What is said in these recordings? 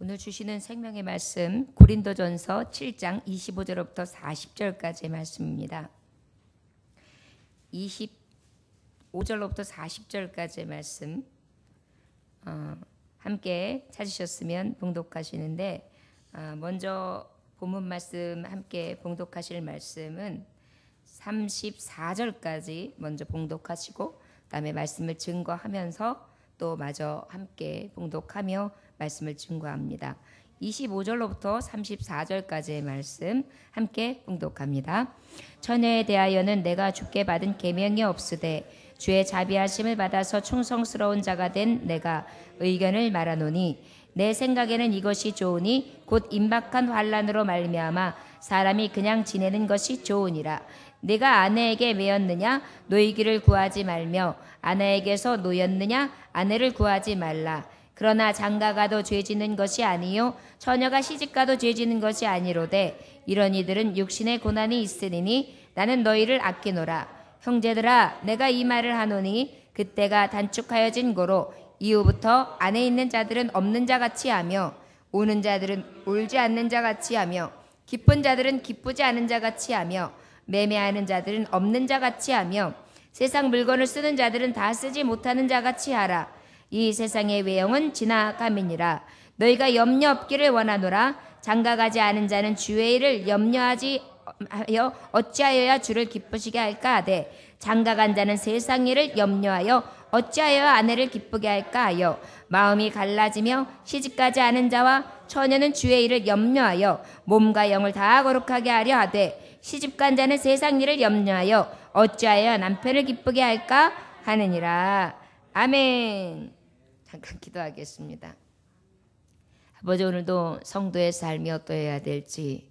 오늘 주시는 생명의 말씀 고린도전서 7장 25절부터 40절까지의 말씀입니다. 25절로부터 40절까지의 말씀 함께 찾으셨으면 봉독하시는데 먼저 본문 말씀 함께 봉독하실 말씀은 34절까지 먼저 봉독하시고 그다음에 말씀을 증거하면서 또 마저 함께 봉독하며 말씀을 증거합니다. 25절로부터 34절까지의 말씀 함께 봉독합니다. 처녀에 대하여는 내가 주께 받은 계명이 없으되 주의 자비하심을 받아서 충성스러운 자가 된 내가 의견을 말하노니 내 생각에는 이것이 좋으니 곧 임박한 환난으로 말미암아 사람이 그냥 지내는 것이 좋으니라. 네가 아내에게 매였느냐 노이기를 구하지 말며 아내에게서 노였느냐 아내를 구하지 말라. 그러나 장가가도 죄지는 것이 아니요 처녀가 시집가도 죄지는 것이 아니로되 이런 이들은 육신의 고난이 있으리니 나는 너희를 아끼노라. 형제들아 내가 이 말을 하노니 그때가 단축하여진 고로 이후부터 안에 있는 자들은 없는 자같이 하며 우는 자들은 울지 않는 자같이 하며 기쁜 자들은 기쁘지 않은 자같이 하며 매매하는 자들은 없는 자같이 하며 세상 물건을 쓰는 자들은 다 쓰지 못하는 자같이 하라. 이 세상의 외형은 지나감이니라. 너희가 염려 없기를 원하노라. 장가가지 않은 자는 주의 일을 염려하지 하여 어찌하여야 주를 기쁘시게 할까 하되 장가간 자는 세상 일을 염려하여 어찌하여 아내를 기쁘게 할까 하여 마음이 갈라지며 시집가지 않은 자와 처녀는 주의 일을 염려하여 몸과 영을 다 거룩하게 하려 하되 시집간 자는 세상 일을 염려하여 어찌하여 남편을 기쁘게 할까 하느니라. 아멘. 잠깐 기도하겠습니다. 아버지, 오늘도 성도의 삶이 어떠해야 될지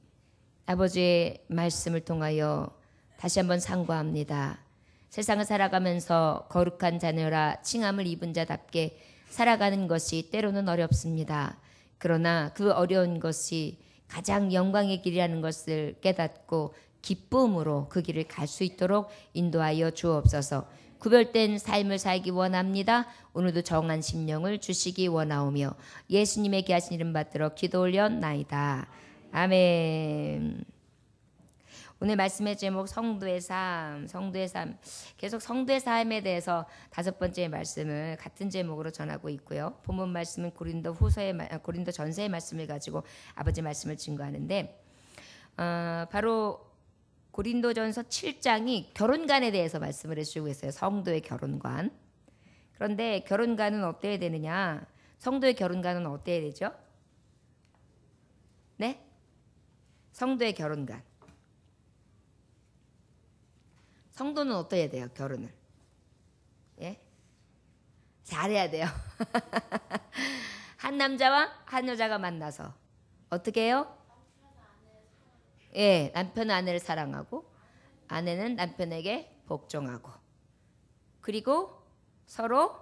아버지의 말씀을 통하여 다시 한번 상고합니다. 세상을 살아가면서 거룩한 자녀라 칭함을 입은 자답게 살아가는 것이 때로는 어렵습니다. 그러나 그 어려운 것이 가장 영광의 길이라는 것을 깨닫고 기쁨으로 그 길을 갈 수 있도록 인도하여 주옵소서. 구별된 삶을 살기 원합니다. 오늘도 정한 심령을 주시기 원하오며 예수님의 귀하신 이름 받들어 기도 올려나이다. 아멘. 오늘 말씀의 제목 성도의 삶, 성도의 삶. 계속 성도의 삶에 대해서 5번째 말씀을 같은 제목으로 전하고 있고요. 본문 말씀은 고린도 전서의 말씀을 가지고 아버지 말씀을 증거하는데 바로 고린도전서 7장이 결혼관에 대해서 말씀을 해주고 있어요. 성도의 결혼관. 그런데 결혼관은 어때야 되느냐? 성도의 결혼관은 어때야 되죠? 네? 성도의 결혼관. 성도는 어떠해야 돼요? 결혼을. 예? 잘해야 돼요. 한 남자와 한 여자가 만나서 어떻게 해요? 예, 남편은 아내를 사랑하고 아내는 남편에게 복종하고 그리고 서로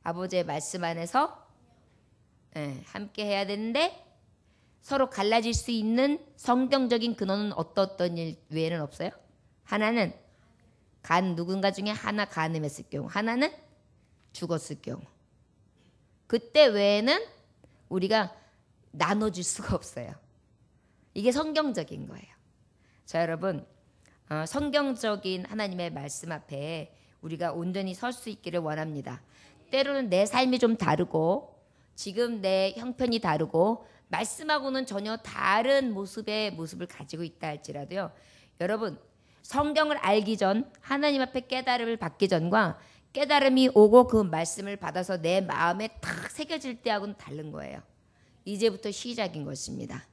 아버지의 말씀 안에서 함께 해야 되는데 서로 갈라질 수 있는 성경적인 근원은 어떤 일 외에는 없어요. 하나는 누군가 중에 하나 간음했을 경우, 하나는 죽었을 경우. 그때 외에는 우리가 나눠줄 수가 없어요. 이게 성경적인 거예요. 자, 여러분, 성경적인 하나님의 말씀 앞에 우리가 온전히 설 수 있기를 원합니다. 때로는 내 삶이 좀 다르고 지금 내 형편이 다르고 말씀하고는 전혀 다른 모습을 가지고 있다 할지라도요. 여러분, 성경을 알기 전 하나님 앞에 깨달음을 받기 전과 깨달음이 오고 그 말씀을 받아서 내 마음에 탁 새겨질 때하고는 다른 거예요. 이제부터 시작인 것입니다.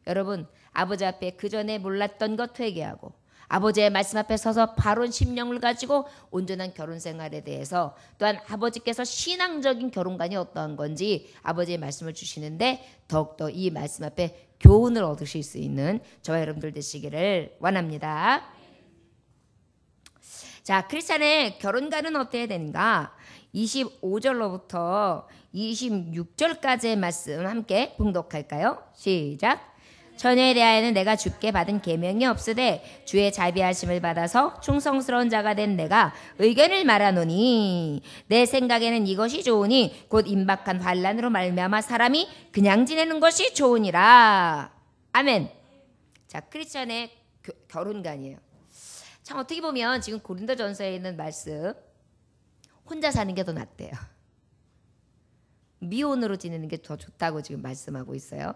여러분, 아버지 앞에 그 전에 몰랐던 것 회개하고 아버지의 말씀 앞에 서서 바른 심령을 가지고 온전한 결혼 생활에 대해서 또한 아버지께서 신앙적인 결혼관이 어떠한 건지 아버지의 말씀을 주시는데 더욱더 이 말씀 앞에 교훈을 얻으실 수 있는 저와 여러분들 되시기를 원합니다. 자, 크리스찬의 결혼관은 어때야 되는가? 25절로부터 26절까지의 말씀 함께 봉독할까요? 시작. 처녀에 대하여는 내가 주께 받은 계명이 없으되 주의 자비하심을 받아서 충성스러운 자가 된 내가 의견을 말하노니 내 생각에는 이것이 좋으니 곧 임박한 환난으로 말미암아 사람이 그냥 지내는 것이 좋으니라. 아멘. 자, 크리스천의 결혼관이에요. 참 어떻게 보면 지금 고린도전서에 있는 말씀 혼자 사는 게 더 낫대요. 미혼으로 지내는 게 더 좋다고 지금 말씀하고 있어요.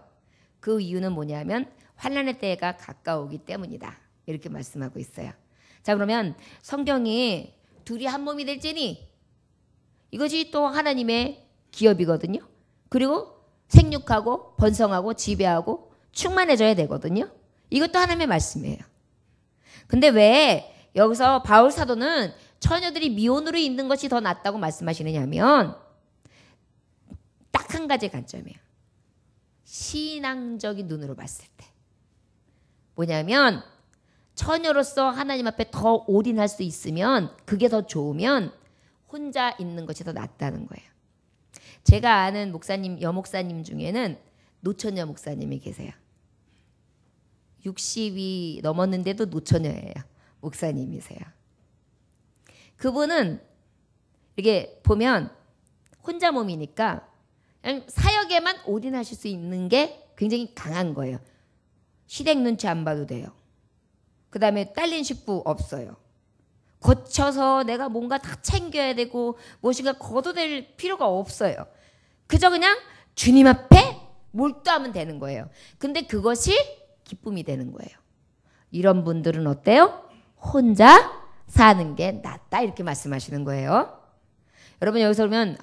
그 이유는 뭐냐면 환난의 때가 가까우기 때문이다. 이렇게 말씀하고 있어요. 자, 그러면 성경이 둘이 한 몸이 될지니 이것이 또 하나님의 기업이거든요. 그리고 생육하고 번성하고 지배하고 충만해져야 되거든요. 이것도 하나님의 말씀이에요. 근데 왜 여기서 바울 사도는 처녀들이 미혼으로 있는 것이 더 낫다고 말씀하시느냐면 딱 한 가지 관점이에요. 신앙적인 눈으로 봤을 때 뭐냐면 처녀로서 하나님 앞에 더 올인할 수 있으면 그게 더 좋으면 혼자 있는 것이 더 낫다는 거예요. 제가 아는 목사님, 여목사님 중에는 노처녀 목사님이 계세요. 60이 넘었는데도 노처녀예요. 목사님이세요. 그분은 이렇게 보면 혼자 몸이니까 그냥 사역에만 올인하실 수 있는 게 굉장히 강한 거예요. 시댁 눈치 안 봐도 돼요. 그 다음에 딸린 식구 없어요. 거쳐서 내가 뭔가 다 챙겨야 되고 무엇인가 거둬댈 필요가 없어요. 그저 그냥 주님 앞에 몰두하면 되는 거예요. 근데 그것이 기쁨이 되는 거예요. 이런 분들은 어때요? 혼자 사는 게 낫다 이렇게 말씀하시는 거예요. 여러분 여기서 보면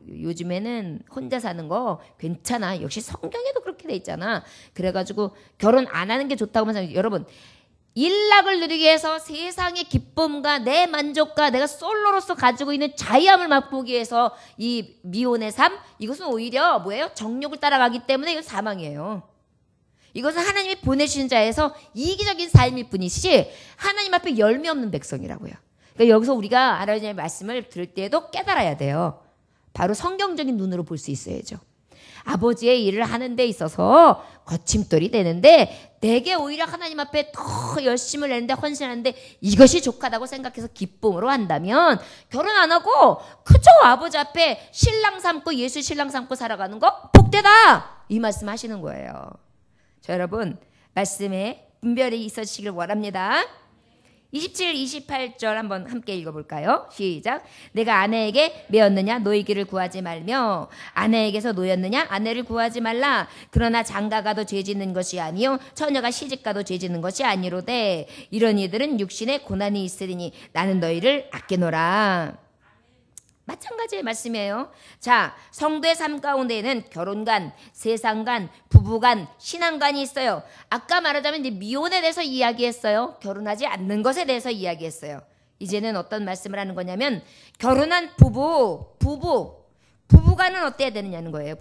요즘에는 혼자 사는 거 괜찮아. 역시 성경에도 그렇게 돼 있잖아. 그래가지고 결혼 안 하는 게 좋다고 말씀하세요. 여러분 일락을 누리기 위해서 세상의 기쁨과 내 만족과 내가 솔로로서 가지고 있는 자유함을 맛보기 위해서 이 미혼의 삶 이것은 오히려 뭐예요? 정욕을 따라가기 때문에 이건 사망이에요. 이것은 하나님이 보내신 자에서 이기적인 삶일 뿐이지 하나님 앞에 열매 없는 백성이라고요. 그러니까 여기서 우리가 하나님의 말씀을 들을 때에도 깨달아야 돼요. 바로 성경적인 눈으로 볼 수 있어야죠. 아버지의 일을 하는 데 있어서 거침돌이 되는데 내게 오히려 하나님 앞에 더 열심을 내는데 헌신하는데 이것이 족하다고 생각해서 기쁨으로 한다면 결혼 안 하고 그저 아버지 앞에 신랑 삼고 예수 신랑 삼고 살아가는 거 복되다 이 말씀 하시는 거예요. 자, 여러분 말씀에 분별이 있으시길 원합니다. 27, 28절 한번 함께 읽어볼까요? 시작. 내가 아내에게 매었느냐 노이기를 구하지 말며 아내에게서 노였느냐 아내를 구하지 말라. 그러나 장가가도 죄짓는 것이 아니요 처녀가 시집가도 죄짓는 것이 아니로되 이런 이들은 육신에 고난이 있으리니 나는 너희를 아끼노라. 마찬가지의 말씀이에요. 자, 성도의 삶 가운데에는 결혼관, 세상관, 부부관, 신앙관이 있어요. 아까 말하자면 이제 미혼에 대해서 이야기했어요. 결혼하지 않는 것에 대해서 이야기했어요. 이제는 어떤 말씀을 하는 거냐면 결혼한 부부간은 어때야 되느냐는 거예요.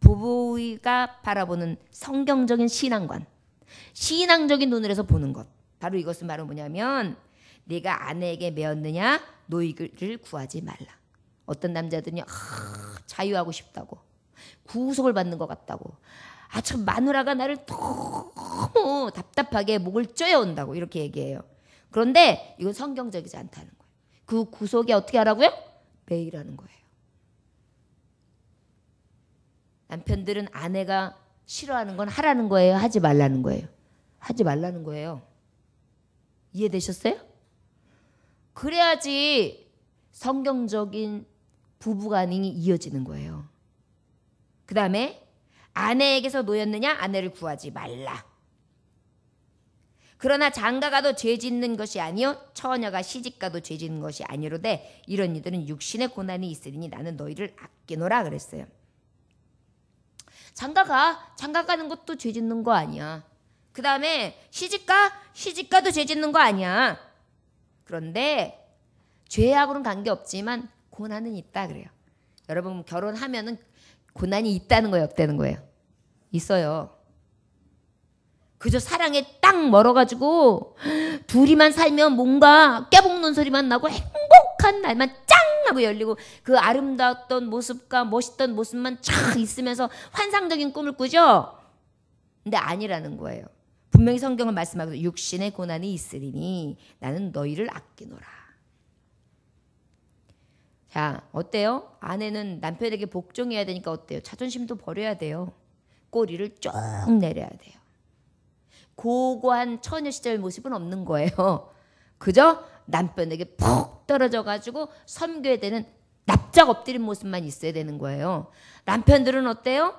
부부가 바라보는 성경적인 신앙관, 신앙적인 눈으로 해서 보는 것. 바로 이것은 바로 뭐냐면 네가 아내에게 매었느냐 노이를 구하지 말라. 어떤 남자들은요 자유하고 싶다고 구속을 받는 것 같다고 참 마누라가 나를 너무 답답하게 목을 쪼여온다고 이렇게 얘기해요. 그런데 이건 성경적이지 않다는 거예요. 그 구속에 어떻게 하라고요? 매일 하는 거예요. 남편들은 아내가 싫어하는 건 하라는 거예요? 하지 말라는 거예요? 하지 말라는 거예요. 이해되셨어요? 그래야지 성경적인 부부간이 이어지는 거예요. 그 다음에 아내에게서 노였느냐 아내를 구하지 말라. 그러나 장가가도 죄짓는 것이 아니요 처녀가 시집가도 죄짓는 것이 아니로되 이런 이들은 육신의 고난이 있으리니 나는 너희를 아끼노라 그랬어요. 장가가는 것도 죄짓는 거 아니야. 그 다음에 시집가도 죄짓는 거 아니야. 그런데 죄하고는 관계없지만 고난은 있다 그래요. 여러분 결혼하면은 고난이 있다는 거예요? 없다는 거예요? 있어요. 그저 사랑에 딱 멀어가지고 둘이만 살면 뭔가 깨복는 소리만 나고 행복한 날만 짱 하고 열리고 그 아름다웠던 모습과 멋있던 모습만 쫙 있으면서 환상적인 꿈을 꾸죠. 근데 아니라는 거예요. 분명히 성경은 말씀하고 육신의 고난이 있으리니 나는 너희를 아끼노라. 자, 어때요? 아내는 남편에게 복종해야 되니까 어때요? 자존심도 버려야 돼요. 꼬리를 쭉 내려야 돼요. 고고한 처녀 시절 모습은 없는 거예요. 그저 남편에게 푹 떨어져가지고 섬겨야 되는 납작 엎드린 모습만 있어야 되는 거예요. 남편들은 어때요?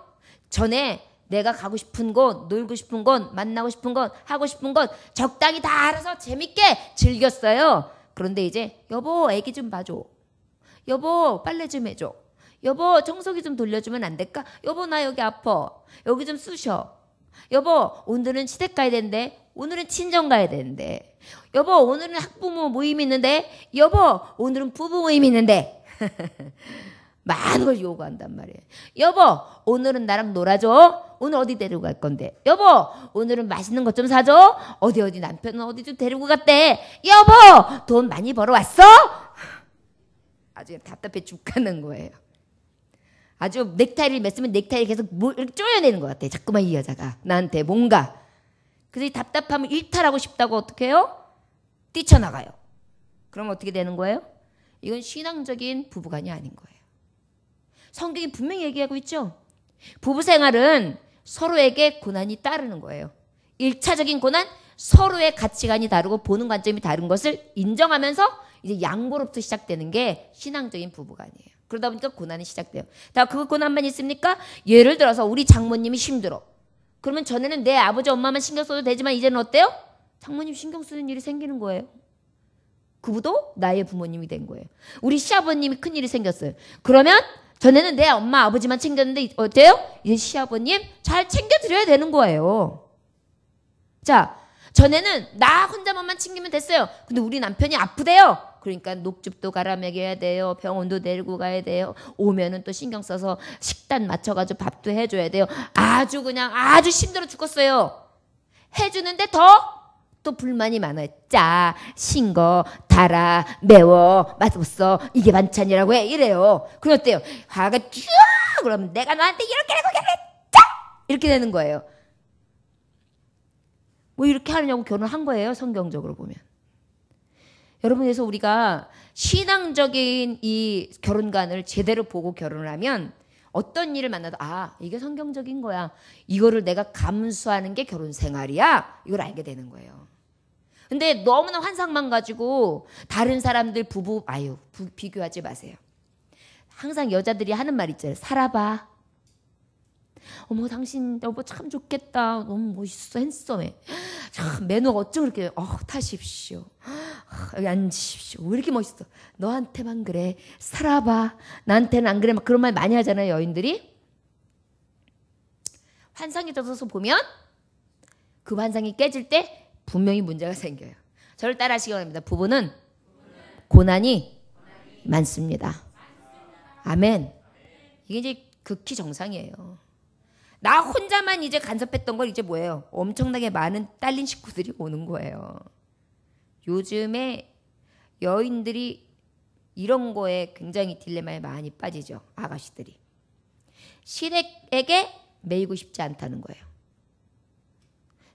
전에 내가 가고 싶은 곳, 놀고 싶은 곳, 만나고 싶은 곳, 하고 싶은 곳 적당히 다 알아서 재밌게 즐겼어요. 그런데 이제 여보 애기 좀 봐줘. 여보 빨래 좀 해줘. 여보 청소기 좀 돌려주면 안 될까? 여보 나 여기 아파. 여기 좀 쑤셔. 여보 오늘은 시댁 가야 되는데 오늘은 친정 가야 되는데 여보 오늘은 학부모 모임 있는데 여보 오늘은 부부 모임 있는데 많은 걸 요구한단 말이에요. 여보 오늘은 나랑 놀아줘. 오늘 어디 데리고 갈 건데. 여보 오늘은 맛있는 것 좀 사줘. 어디 남편은 어디 좀 데리고 갔대. 여보 돈 많이 벌어왔어? 아주 답답해 죽겠는 거예요. 아주 넥타이를 맸으면 넥타이 계속 이렇게 쪼여내는 것 같아. 자꾸만 이 여자가 나한테 뭔가. 그래서 이 답답함을 일탈하고 싶다고 어떻게 해요? 뛰쳐나가요. 그럼 어떻게 되는 거예요? 이건 신앙적인 부부관이 아닌 거예요. 성경이 분명히 얘기하고 있죠. 부부 생활은 서로에게 고난이 따르는 거예요. 1차적인 고난, 서로의 가치관이 다르고 보는 관점이 다른 것을 인정하면서 이제 양보로부터 시작되는 게 신앙적인 부부관이에요. 그러다 보니까 고난이 시작돼요. 다 그 고난만 있습니까? 예를 들어서 우리 장모님이 힘들어. 그러면 전에는 내 아버지 엄마만 신경 써도 되지만 이제는 어때요? 장모님 신경 쓰는 일이 생기는 거예요. 그분도 나의 부모님이 된 거예요. 우리 시아버님이 큰일이 생겼어요. 그러면 전에는 내 엄마 아버지만 챙겼는데 어때요? 이제 시아버님 잘 챙겨드려야 되는 거예요. 자, 전에는 나 혼자만 챙기면 됐어요. 근데 우리 남편이 아프대요. 그러니까 녹즙도 갈아 먹여야 돼요. 병원도 데리고 가야 돼요. 오면은 또 신경 써서 식단 맞춰가지고 밥도 해줘야 돼요. 아주 그냥 아주 힘들어 죽겠어요. 해주는데 또 불만이 많아요. 짜, 싱거, 달아, 매워, 맛없어. 이게 반찬이라고 해. 이래요. 그럼 어때요? 화가 쭉 그러면 내가 너한테 이렇게 하고 짜! 이렇게 되는 거예요. 뭐 이렇게 하느냐고 결혼한 거예요. 성경적으로 보면. 여러분, 그래서 우리가 신앙적인 이 결혼관을 제대로 보고 결혼을 하면 어떤 일을 만나도 이게 성경적인 거야. 이거를 내가 감수하는 게 결혼 생활이야. 이걸 알게 되는 거예요. 근데 너무나 환상만 가지고 다른 사람들 부부 비교하지 마세요. 항상 여자들이 하는 말 있잖아요. 살아봐. 어머 당신 여보 참 좋겠다. 너무 멋있어. 핸섬해. 참 매너가 어쩜 그렇게 타십시오. 여기 앉으십시오. 왜 이렇게 멋있어. 너한테만 그래. 살아봐. 나한테는 안 그래. 막 그런 말 많이 하잖아요. 여인들이. 환상이 젖어서 보면 그 환상이 깨질 때 분명히 문제가 생겨요. 저를 따라 하시기 바랍니다. 부부는 고난이 많습니다. 아멘. 이게 이제 극히 정상이에요. 나 혼자만 이제 간섭했던 걸 이제 뭐예요? 엄청나게 많은 딸린 식구들이 오는 거예요. 요즘에 여인들이 이런 거에 굉장히 딜레마에 많이 빠지죠. 아가씨들이. 시댁에게 매이고 싶지 않다는 거예요.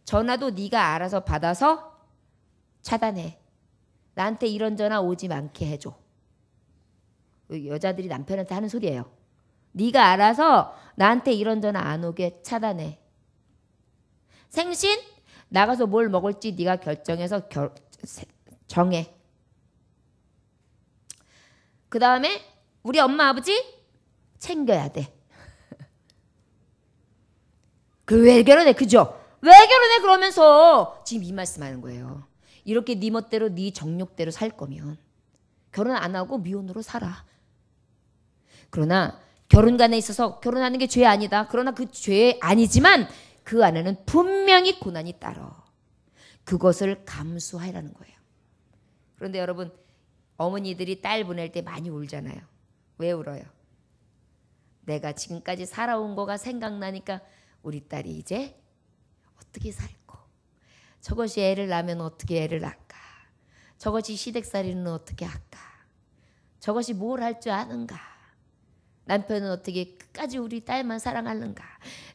전화도 네가 알아서 받아서 차단해. 나한테 이런 전화 오지 않게 해줘. 여자들이 남편한테 하는 소리예요. 네가 알아서 나한테 이런 전화 안 오게 차단해. 생신 나가서 뭘 먹을지 네가 결정해서 정해. 그 다음에 우리 엄마 아버지 챙겨야 돼. 그 왜 결혼해? 그죠? 왜 결혼해? 그러면서 지금 이 말씀하는 거예요. 이렇게 네 멋대로 네 정욕대로 살 거면 결혼 안 하고 미혼으로 살아. 그러나 결혼관에 있어서 결혼하는 게 죄 아니다. 그러나 그 죄 아니지만 그 안에는 분명히 고난이 따라. 그것을 감수하라는 거예요. 그런데 여러분, 어머니들이 딸 보낼 때 많이 울잖아요. 왜 울어요? 내가 지금까지 살아온 거가 생각나니까 우리 딸이 이제 어떻게 살고, 저것이 애를 낳으면 어떻게 애를 낳을까, 저것이 시댁살이는 어떻게 할까, 저것이 뭘 할 줄 아는가. 남편은 어떻게 끝까지 우리 딸만 사랑하는가,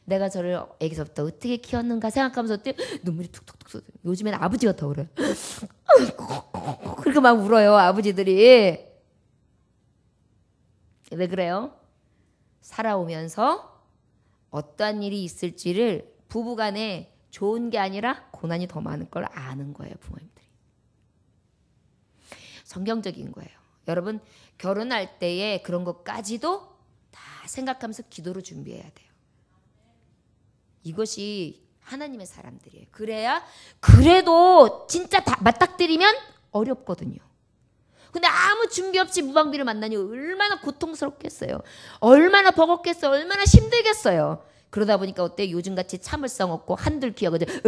내가 저를 애기서부터 어떻게 키웠는가 생각하면서 어때 눈물이 툭툭툭 쏟아요. 요즘엔 아버지가 더 울어요. 그렇게 막 울어요, 아버지들이. 왜 그래요? 살아오면서 어떠한 일이 있을지를 부부간에 좋은 게 아니라 고난이 더 많은 걸 아는 거예요, 부모님들이. 성경적인 거예요. 여러분, 결혼할 때에 그런 것까지도 다 생각하면서 기도로 준비해야 돼요. 이것이 하나님의 사람들이에요. 그래야, 그래도 진짜 다 맞닥뜨리면 어렵거든요. 근데 아무 준비 없이 무방비를 만나니 얼마나 고통스럽겠어요. 얼마나 버겁겠어요. 얼마나 힘들겠어요. 그러다 보니까 어때? 요즘같이 참을성 없고 한둘 귀여가지고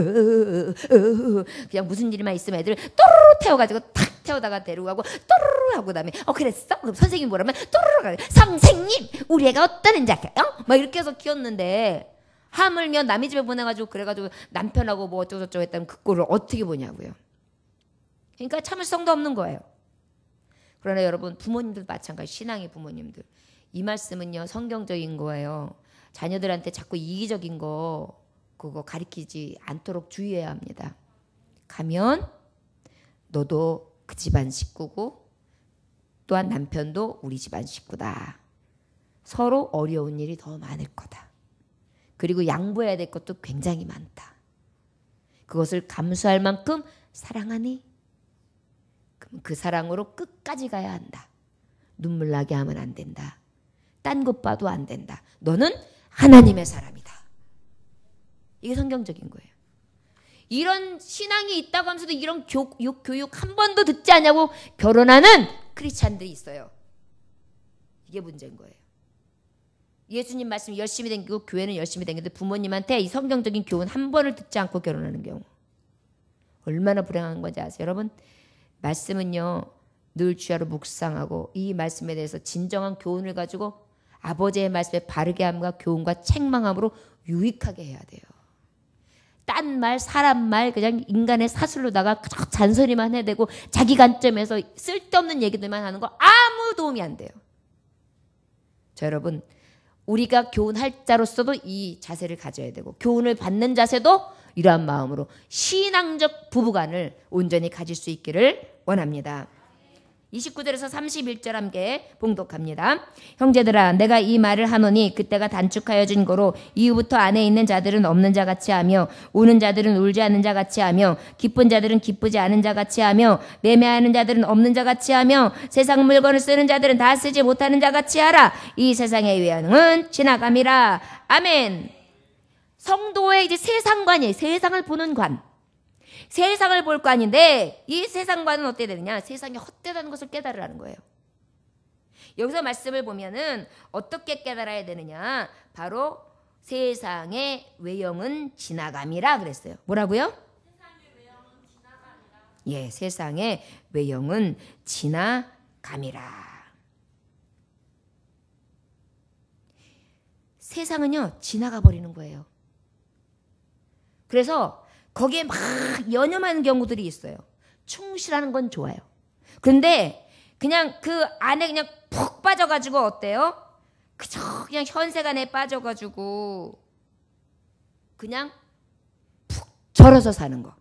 그냥 무슨 일만 있으면 애들 또르르 태워가지고 탁 태우다가 데리고 가고 또르르 하고 그다음에 그랬어? 그럼 선생님이 뭐라면 또르르 가고 선생님 우리 애가 어떠는지 알까요? 막 이렇게 해서 키웠는데 하물며 남의 집에 보내가지고 그래가지고 남편하고 뭐 어쩌고저쩌고 했다면 그 꼴을 어떻게 보냐고요. 그러니까 참을성도 없는 거예요. 그러나 여러분, 부모님들도 마찬가지. 신앙의 부모님들, 이 말씀은요 성경적인 거예요. 자녀들한테 자꾸 이기적인 거 그거 가리키지 않도록 주의해야 합니다. 가면 너도 그 집안 식구고 또한 남편도 우리 집안 식구다. 서로 어려운 일이 더 많을 거다. 그리고 양보해야 될 것도 굉장히 많다. 그것을 감수할 만큼 사랑하니? 그럼 그 사랑으로 끝까지 가야 한다. 눈물 나게 하면 안 된다. 딴 것 봐도 안 된다. 너는 하나님의 사람이다. 이게 성경적인 거예요. 이런 신앙이 있다고 하면서도 이런 교육 한 번도 듣지 않냐고 결혼하는 크리스찬들이 있어요. 이게 문제인 거예요. 예수님 말씀 열심히 댕기고 교회는 열심히 댕기는데 부모님한테 이 성경적인 교훈 한 번을 듣지 않고 결혼하는 경우 얼마나 불행한 건지 아세요? 여러분, 말씀은요 늘 주야로 묵상하고 이 말씀에 대해서 진정한 교훈을 가지고 아버지의 말씀에 바르게 함과 교훈과 책망함으로 유익하게 해야 돼요. 딴 말, 사람 말, 그냥 인간의 사슬로다가 잔소리만 해대고 자기 관점에서 쓸데없는 얘기들만 하는 거 아무 도움이 안 돼요. 자, 여러분, 우리가 교훈할 자로서도 이 자세를 가져야 되고 교훈을 받는 자세도 이러한 마음으로 신앙적 부부간을 온전히 가질 수 있기를 원합니다. 29절에서 31절 함께 봉독합니다. 형제들아, 내가 이 말을 하노니 그때가 단축하여 진 거로 이후부터 안에 있는 자들은 없는 자 같이 하며 우는 자들은 울지 않는 자 같이 하며 기쁜 자들은 기쁘지 않은 자 같이 하며 매매하는 자들은 없는 자 같이 하며 세상 물건을 쓰는 자들은 다 쓰지 못하는 자 같이 하라. 이 세상의 외형은 지나감이라. 아멘. 성도의 이제 세상관이에요. 세상을 보는 관. 세상을 볼 관인데 이 세상관은 어떻게 되느냐? 세상이 헛되다는 것을 깨달으라는 거예요. 여기서 말씀을 보면은 어떻게 깨달아야 되느냐? 바로 세상의 외형은 지나감이라 그랬어요. 뭐라고요? 세상의 외형은 지나감이라. 예, 세상의 외형은 지나감이라. 세상은요 지나가 버리는 거예요. 그래서 거기에 막 연연하는 경우들이 있어요. 충실하는 건 좋아요. 그런데 그냥 그 안에 그냥 푹 빠져가지고 어때요? 그저 그냥 현세간에 빠져가지고 그냥 푹 절어서 사는 거.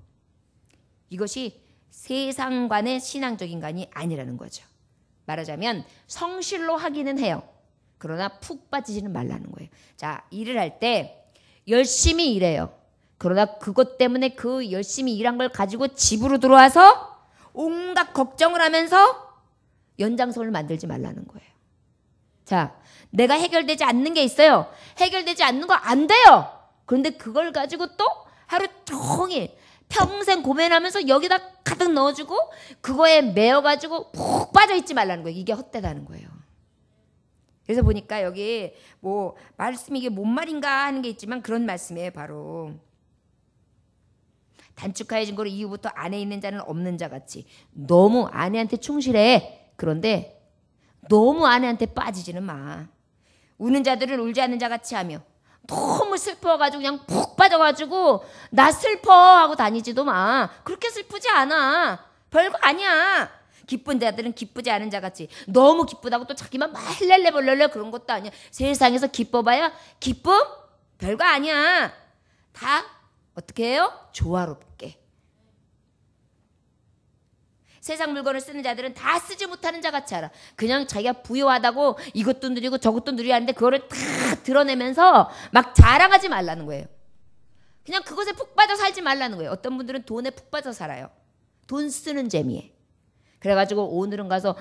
이것이 세상관의 신앙적인 관이 아니라는 거죠. 말하자면 성실로 하기는 해요. 그러나 푹 빠지지는 말라는 거예요. 자, 일을 할 때 열심히 일해요. 그러나 그것 때문에 그 열심히 일한 걸 가지고 집으로 들어와서 온갖 걱정을 하면서 연장선을 만들지 말라는 거예요. 자, 내가 해결되지 않는 게 있어요. 해결되지 않는 거 안 돼요. 그런데 그걸 가지고 또 하루 종일 평생 고민하면서 여기다 가득 넣어주고 그거에 매여가지고 푹 빠져있지 말라는 거예요. 이게 헛되다는 거예요. 그래서 보니까 여기 뭐 말씀이 이게 뭔 말인가 하는 게 있지만 그런 말씀이에요. 바로 단축하여진 거로 이후부터 안에 있는 자는 없는 자 같이. 너무 아내한테 충실해. 그런데 너무 아내한테 빠지지는 마. 우는 자들은 울지 않는 자 같이 하며 너무 슬퍼가지고 그냥 푹 빠져가지고 나 슬퍼 하고 다니지도 마. 그렇게 슬프지 않아. 별거 아니야. 기쁜 자들은 기쁘지 않은 자같이 너무 기쁘다고 또 자기만 막 헬렐레벌렐레 그런 것도 아니야. 세상에서 기뻐봐야 기쁨? 별거 아니야. 다 어떻게 해요? 조화롭게. 세상 물건을 쓰는 자들은 다 쓰지 못하는 자같이 알아. 그냥 자기가 부유하다고 이것도 누리고 저것도 누려야 하는데 그거를 다 드러내면서 막 자랑하지 말라는 거예요. 그냥 그것에 푹 빠져 살지 말라는 거예요. 어떤 분들은 돈에 푹 빠져 살아요. 돈 쓰는 재미에. 그래가지고 오늘은 가서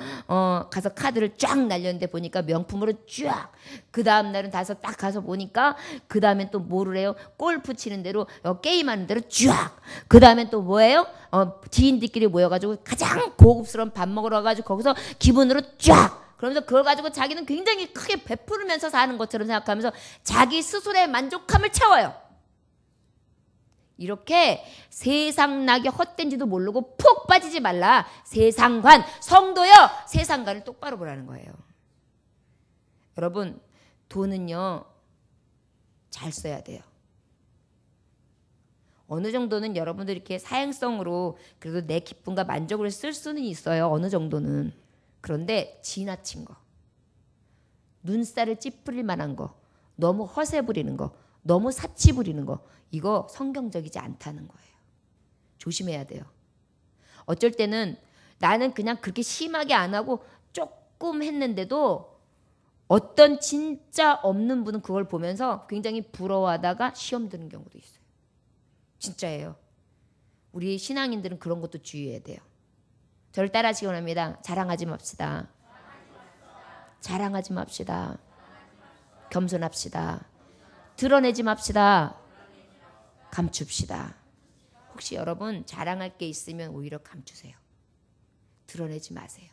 카드를 쫙 날렸는데 보니까 명품으로 쫙. 그 다음 날은 딱 가서 보니까 그 다음엔 또 뭐를 해요? 골프 치는 대로 게임하는 대로 쫙. 그 다음엔 또 뭐예요? 지인들끼리 모여가지고 가장 고급스러운 밥 먹으러 가가지고 거기서 기분으로 쫙. 그러면서 그걸 가지고 자기는 굉장히 크게 베푸르면서 사는 것처럼 생각하면서 자기 스스로의 만족함을 채워요. 이렇게 세상 낙이 헛된지도 모르고 푹 빠지지 말라. 세상관, 성도여 세상관을 똑바로 보라는 거예요. 여러분 돈은요 잘 써야 돼요. 어느 정도는 여러분들 이렇게 사행성으로 그래도 내 기쁨과 만족을 쓸 수는 있어요. 어느 정도는. 그런데 지나친 거, 눈살을 찌푸릴 만한 거, 너무 허세 부리는 거, 너무 사치 부리는 거, 이거 성경적이지 않다는 거예요. 조심해야 돼요. 어쩔 때는 나는 그냥 그렇게 심하게 안 하고 조금 했는데도 어떤 진짜 없는 분은 그걸 보면서 굉장히 부러워하다가 시험 드는 경우도 있어요. 진짜예요. 우리 신앙인들은 그런 것도 주의해야 돼요. 저를 따라하시기 원합니다. 자랑하지 맙시다. 자랑하지 맙시다. 겸손합시다. 드러내지 맙시다. 감춥시다. 혹시 여러분 자랑할 게 있으면 오히려 감추세요. 드러내지 마세요.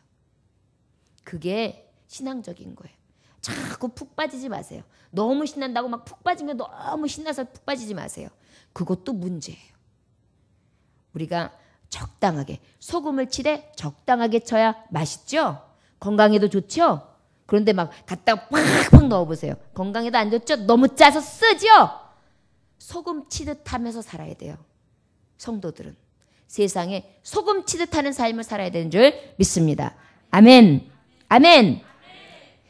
그게 신앙적인 거예요. 자꾸 푹 빠지지 마세요. 너무 신난다고 막 푹 빠지면 너무 신나서 푹 빠지지 마세요. 그것도 문제예요. 우리가 적당하게 소금을 치되 적당하게 쳐야 맛있죠? 건강에도 좋죠? 그런데 막 갖다가 팍팍 넣어보세요. 건강에도 안 좋죠? 너무 짜서 쓰죠? 소금 치듯 하면서 살아야 돼요. 성도들은 세상에 소금 치듯 하는 삶을 살아야 되는 줄 믿습니다. 아멘. 아멘.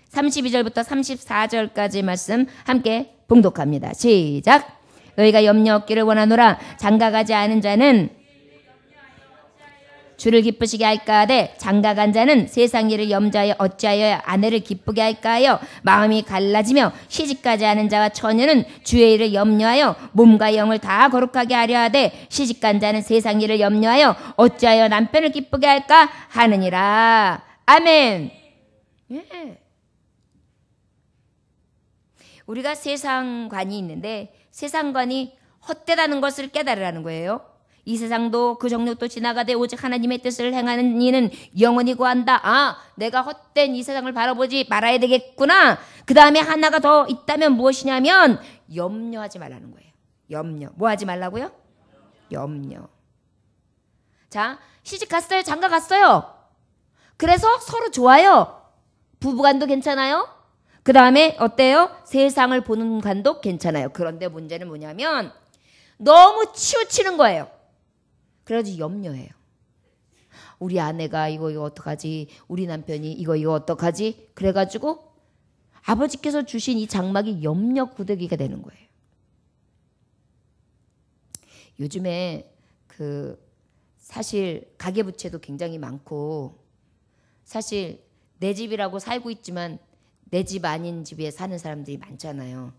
32절부터 34절까지 말씀 함께 봉독합니다. 시작. 너희가 염려 없기를 원하노라. 장가가지 않은 자는 주를 기쁘시게 할까 하되 장가간 자는 세상 일을 염자하여 어찌하여 아내를 기쁘게 할까 하여 마음이 갈라지며 시집가지 않은 자와 처녀는 주의 일을 염려하여 몸과 영을 다 거룩하게 하려 하되 시집간 자는 세상 일을 염려하여 어찌하여 남편을 기쁘게 할까 하느니라. 아멘. 예. 우리가 세상관이 있는데 세상관이 헛되다는 것을 깨달으라는 거예요. 이 세상도 그 정욕도 지나가되 오직 하나님의 뜻을 행하는 이는 영원히 구한다. 아, 내가 헛된 이 세상을 바라보지 말아야 되겠구나. 그 다음에 하나가 더 있다면 무엇이냐면 염려하지 말라는 거예요. 염려. 뭐 하지 말라고요? 염려. 자, 시집 갔어요? 장가 갔어요? 그래서 서로 좋아요. 부부간도 괜찮아요? 그 다음에 어때요? 세상을 보는 간도 괜찮아요. 그런데 문제는 뭐냐면 너무 치우치는 거예요. 그래가지고 염려해요. 우리 아내가 이거 어떡하지? 우리 남편이 이거 어떡하지? 그래가지고 아버지께서 주신 이 장막이 염려 구더기가 되는 거예요. 요즘에 사실 가계부채도 굉장히 많고 사실 내 집이라고 살고 있지만 내 집 아닌 집에 사는 사람들이 많잖아요.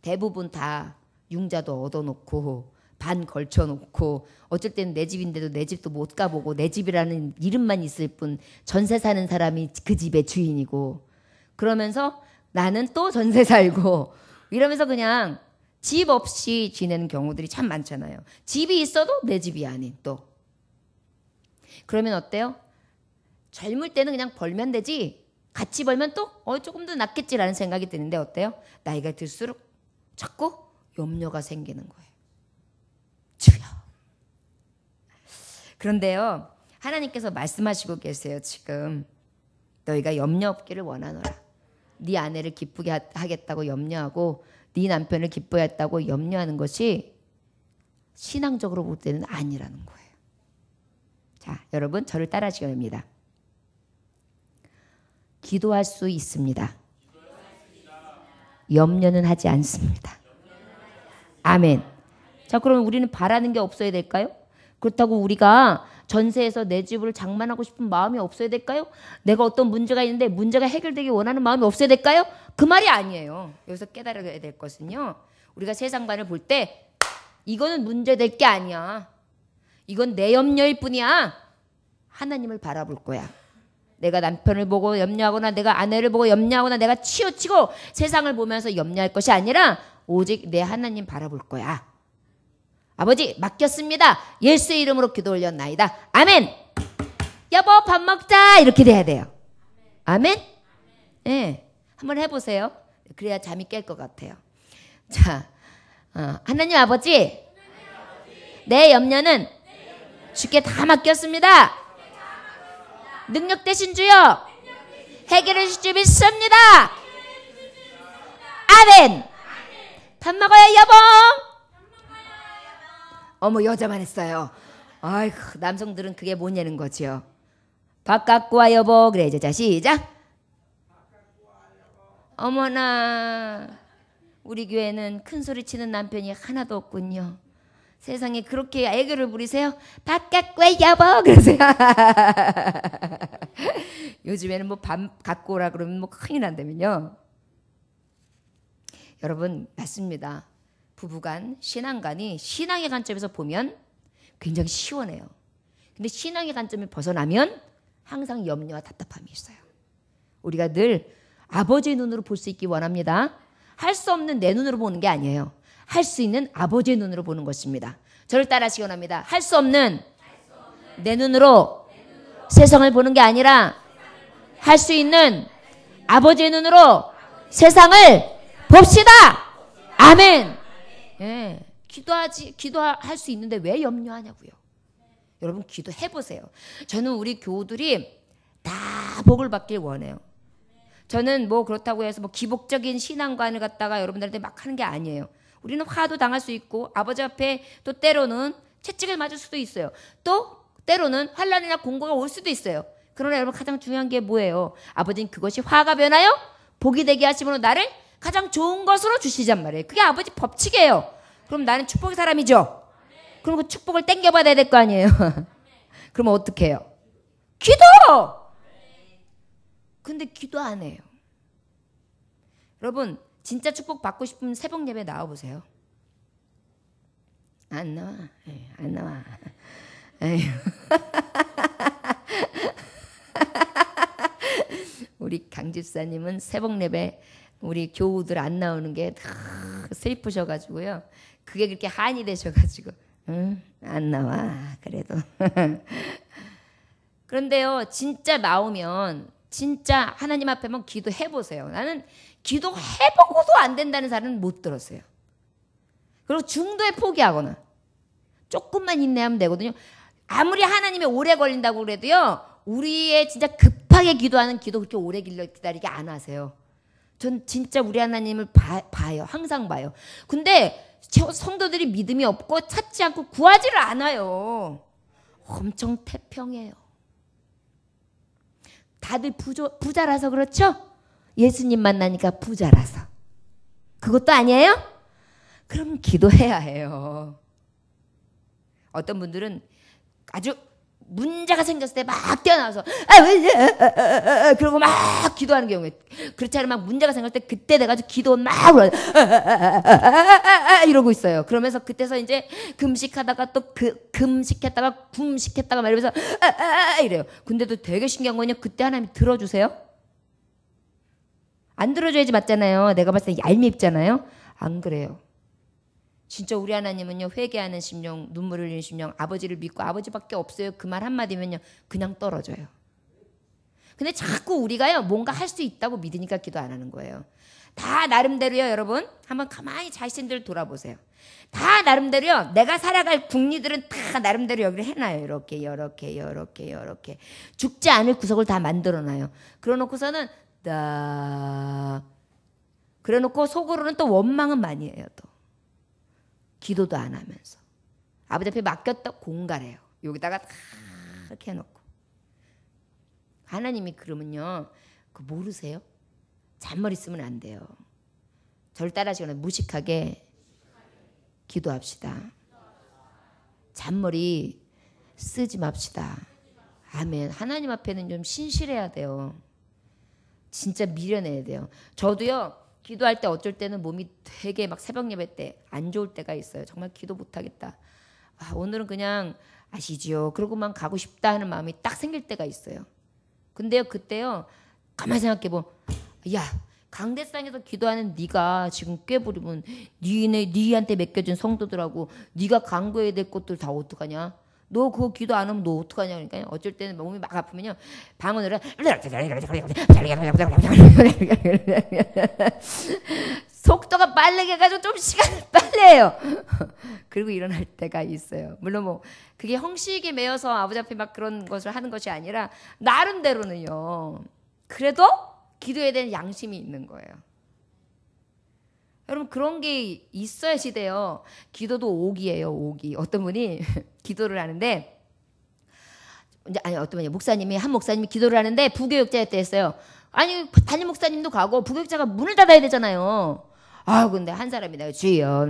대부분 다 융자도 얻어놓고 반 걸쳐놓고 어쩔 때는 내 집인데도 내 집도 못 가보고 내 집이라는 이름만 있을 뿐 전세 사는 사람이 그 집의 주인이고 그러면서 나는 또 전세 살고 이러면서 그냥 집 없이 지내는 경우들이 참 많잖아요. 집이 있어도 내 집이 아닌 또. 그러면 어때요? 젊을 때는 그냥 벌면 되지 같이 벌면 또 조금 더 낫겠지라는 생각이 드는데 어때요? 나이가 들수록 자꾸 염려가 생기는 거예요. 주여. 그런데요. 하나님께서 말씀하시고 계세요. 지금 너희가 염려 없기를 원하노라. 네 아내를 기쁘게 하겠다고 염려하고 네 남편을 기쁘게 했다고 염려하는 것이 신앙적으로 볼 때는 아니라는 거예요. 자, 여러분 저를 따라하시기 바랍니다. 기도할 수 있습니다. 염려는 하지 않습니다. 아멘. 자, 그러면 우리는 바라는 게 없어야 될까요? 그렇다고 우리가 전세에서 내 집을 장만하고 싶은 마음이 없어야 될까요? 내가 어떤 문제가 있는데 문제가 해결되기 원하는 마음이 없어야 될까요? 그 말이 아니에요. 여기서 깨달아야 될 것은요, 우리가 세상관을 볼 때 이거는 문제될 게 아니야. 이건 내 염려일 뿐이야. 하나님을 바라볼 거야. 내가 남편을 보고 염려하거나 내가 아내를 보고 염려하거나 내가 치우치고 세상을 보면서 염려할 것이 아니라 오직 내 하나님 바라볼 거야. 아버지 맡겼습니다. 예수의 이름으로 기도 올렸나이다. 아멘. 여보 밥 먹자. 이렇게 돼야 돼요. 아멘. 예, 네, 한번 해보세요. 그래야 잠이 깰 것 같아요. 자, 하나님 아버지, 내 염려는 주께 다 맡겼습니다. 능력 되신 주여, 해결해 주실 줄 믿습니다. 아멘. 밥 먹어요 여보. 어머, 여자만 했어요. 아이고, 남성들은 그게 뭐냐는 거죠. 밥 갖고 와 여보. 그래 이제 자 시작. 어머나, 우리 교회는 큰 소리 치는 남편이 하나도 없군요. 세상에 그렇게 애교를 부리세요? 밥 갖고 와 여보 그러세요. 요즘에는 뭐 밥 갖고 오라 그러면 뭐 큰일 난다면요. 여러분, 맞습니다. 부부간, 신앙간이 신앙의 관점에서 보면 굉장히 시원해요. 근데 신앙의 관점을 벗어나면 항상 염려와 답답함이 있어요. 우리가 늘 아버지의 눈으로 볼 수 있기 원합니다. 할 수 없는 내 눈으로 보는 게 아니에요. 할 수 있는 아버지의 눈으로 보는 것입니다. 저를 따라하시기 원합니다. 할 수 없는 내 눈으로 세상을 보는 게 아니라 할 수 있는 아버지의 눈으로 세상을 봅시다. 아멘. 예, 기도할 수 있는데 왜 염려하냐고요. 여러분, 기도해 보세요. 저는 우리 교우들이 다 복을 받길 원해요. 저는 뭐 그렇다고 해서 뭐 기복적인 신앙관을 갖다가 여러분들한테 막 하는 게 아니에요. 우리는 화도 당할 수 있고 아버지 앞에 또 때로는 채찍을 맞을 수도 있어요. 또 때로는 환난이나 공고가 올 수도 있어요. 그러나 여러분, 가장 중요한 게 뭐예요? 아버지는 그것이 화가 변하여 복이 되게 하심으로 나를 가장 좋은 것으로 주시잔 말이에요. 그게 아버지 법칙이에요. 그럼 나는 축복의 사람이죠. 그럼 그 축복을 땡겨받아야 될 거 아니에요. 그러면 어떻게 해요? 기도! 근데 기도 안 해요. 여러분, 진짜 축복 받고 싶으면 새벽 예배 나와보세요. 안 나와. 에이, 안 나와. 우리 강 집사님은 새벽 예배 우리 교우들 안 나오는 게 슬프셔가지고요. 그게 그렇게 한이 되셔가지고 안 나와 그래도. 그런데요, 진짜 나오면 진짜 하나님 앞에만 기도해보세요. 나는 기도해보고도 안 된다는 사람은 못 들었어요. 그리고 중도에 포기하거나 조금만 인내하면 되거든요. 아무리 하나님이 오래 걸린다고 그래도요, 우리의 진짜 급하게 기도하는 기도 그렇게 오래 기다리게 안 하세요. 전 진짜 우리 하나님을 봐요. 항상 봐요. 근데 성도들이 믿음이 없고 찾지 않고 구하지를 않아요. 엄청 태평해요. 다들 부자라서 그렇죠? 예수님 만나니까 부자라서. 그것도 아니에요? 그럼 기도해야 해요. 어떤 분들은 아주 문제가 생겼을 때 막 뛰어나와서 그러고 막 기도하는 경우에, 그렇지 않으면 막 문제가 생겼을 때 그때 돼가지고 기도 막 이러고 있어요. 그러면서 그때서 이제 금식하다가 또 금식했다가 굶식했다가 막 이러면서 이래요. 근데도 되게 신기한 거는요, 그때 하나님이 들어주세요? 안 들어줘야지 맞잖아요. 내가 봤을 때 얄밉잖아요. 안 그래요. 진짜 우리 하나님은요, 회개하는 심령, 눈물 흘리는 심령, 아버지를 믿고 아버지밖에 없어요. 그 말 한마디면요, 그냥 떨어져요. 근데 자꾸 우리가요, 뭔가 할 수 있다고 믿으니까 기도 안 하는 거예요. 다 나름대로요, 여러분. 한번 가만히 자신들 돌아보세요. 다 나름대로요, 내가 살아갈 국리들은 다 나름대로 여기를 해놔요. 이렇게. 죽지 않을 구석을 다 만들어놔요. 그러놓고서는 그래놓고 속으로는 또 원망은 많이 해요. 또 기도도 안 하면서 아버지 앞에 맡겼다 공갈해요. 여기다가 다 이렇게 해놓고. 하나님이 그러면요, 그거 모르세요? 잔머리 쓰면 안 돼요. 저를 따라하시거나 무식하게 기도합시다. 잔머리 쓰지 맙시다. 아멘. 하나님 앞에는 좀 신실해야 돼요. 진짜 미련해야 돼요. 저도요, 기도할 때 어쩔 때는 몸이 되게 막 새벽 예배 때 안 좋을 때가 있어요. 정말 기도 못하겠다. 오늘은 그냥 아시지요. 그러고만 가고 싶다 하는 마음이 딱 생길 때가 있어요. 근데요, 그때요, 가만히 생각해보. 야, 강대상에서 기도하는 네가 지금 꾀부리면 니한테 맡겨준 성도들하고 네가 강구해야 될 것들 다 어떡하냐? 너 그거 기도 안 하면 너 어떡하냐? 그러니까 어쩔 때는 몸이 막 아프면요, 방언으로 속도가 빠르게 해가지고 좀 시간을 빨리 해요. 그리고 일어날 때가 있어요. 물론 뭐 그게 형식에 매여서 아버지 앞에 막 그런 것을 하는 것이 아니라 나름대로는요, 그래도 기도에 대한 양심이 있는 거예요. 여러분, 그런 게 있어야지 돼요. 기도도 오기예요, 오기. 어떤 분이 기도를 하는데, 아니, 어떤 분이 목사님이, 한 목사님이 기도를 하는데 부교육자였다 했어요. 아니, 담임 목사님도 가고 부교육자가 문을 닫아야 되잖아요. 근데 한 사람이 내가 주여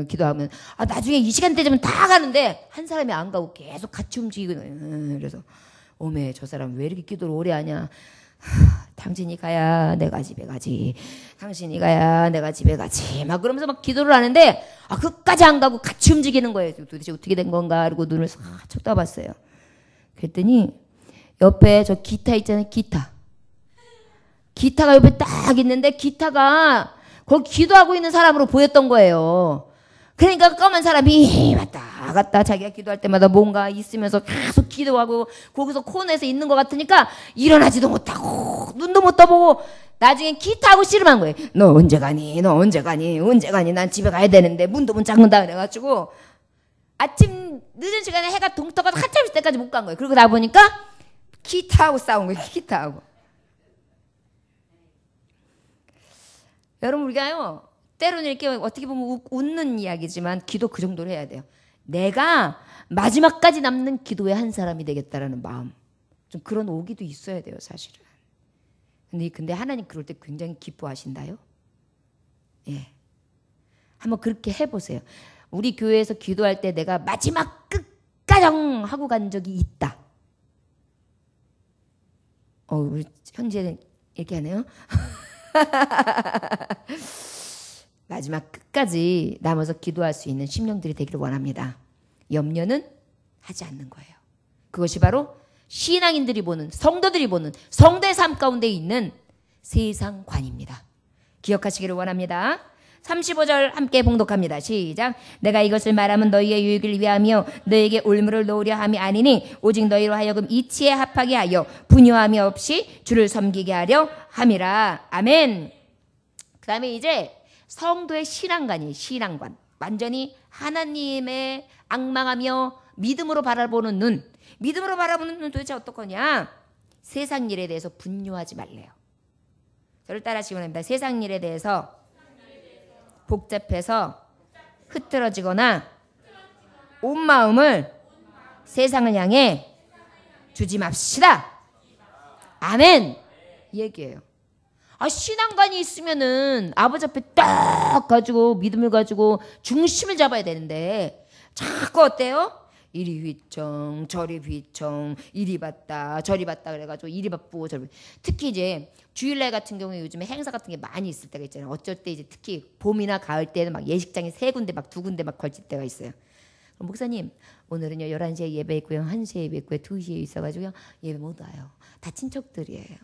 기도하면 나중에 이 시간대 되면 다 가는데 한 사람이 안 가고 계속 같이 움직이거든요. 그래서 오메, 저 사람 왜 이렇게 기도를 오래 하냐? 당신이 가야 내가 집에 가지. 당신이 가야 내가 집에 가지. 막 그러면서 막 기도를 하는데 끝까지 안 가고 같이 움직이는 거예요. 도대체 어떻게 된 건가? 그리고 눈을 싹 쳐다봤어요. 그랬더니 옆에 저 기타 있잖아요. 기타가 옆에 딱 있는데 기타가 거기 기도하고 있는 사람으로 보였던 거예요. 그러니까 검은 사람이 왔다 갔다 자기가 기도할 때마다 뭔가 있으면서 계속 기도하고 거기서 코너에서 있는 것 같으니까 일어나지도 못하고 눈도 못 떠보고 나중엔 기타하고 씨름한 거예요. 너 언제 가니? 너 언제 가니? 언제 가니? 난 집에 가야 되는데 문도 못 잠근다 그래가지고 아침 늦은 시간에 해가 동터가 한참 있을 때까지 못 간 거예요. 그리고 나보니까 기타하고 싸운 거예요. 기타하고. 여러분, 우리가요, 때로는 이렇게 어떻게 보면 웃는 이야기지만 기도 그 정도로 해야 돼요. 내가 마지막까지 남는 기도의 한 사람이 되겠다라는 마음. 좀 그런 오기도 있어야 돼요, 사실은. 근데 하나님 그럴 때 굉장히 기뻐하신다요. 예. 한번 그렇게 해보세요. 우리 교회에서 기도할 때 내가 마지막 끝까지 하고 간 적이 있다. 우리 형제는 이렇게 하네요. 마지막 끝까지 남아서 기도할 수 있는 심령들이 되기를 원합니다. 염려는 하지 않는 거예요. 그것이 바로 신앙인들이 보는, 성도들이 보는 성도의 삶 가운데 있는 세상관입니다. 기억하시기를 원합니다. 35절 함께 봉독합니다. 시작. 내가 이것을 말하면 너희의 유익을 위하며 너희에게 올무를 놓으려 함이 아니니 오직 너희로 하여금 이치에 합하게 하여 분유함이 없이 주를 섬기게 하려 함이라. 아멘. 그 다음에 이제 성도의 신앙관, 완전히 하나님의 앙망하며 믿음으로 바라보는 눈. 믿음으로 바라보는 눈은 도대체 어떡하냐? 세상 일에 대해서 분유하지 말래요. 저를 따라하시기 바랍니다. 세상 일에 대해서 복잡해서 흐트러지거나 온 마음을 세상을 향해 주지 맙시다. 아멘. 이 얘기예요. 신앙관이 있으면은 아버지 앞에 딱 가지고 믿음을 가지고 중심을 잡아야 되는데 자꾸 어때요? 이리 휘청 저리 휘청 이리 봤다 저리 봤다 그래가지고 이리 바쁘고 저리 특히 이제 주일날 같은 경우에 요즘에 행사 같은 게 많이 있을 때가 있잖아요. 어쩔 때 이제 특히 봄이나 가을 때는 막 예식장이 3군데 막 2군데 막 걸칠 때가 있어요. 그럼 목사님 오늘은요 11시에 예배 있고요 1시에 예배 있고요 2시에 있어가지고요 예배 못 와요. 다 친척들이에요.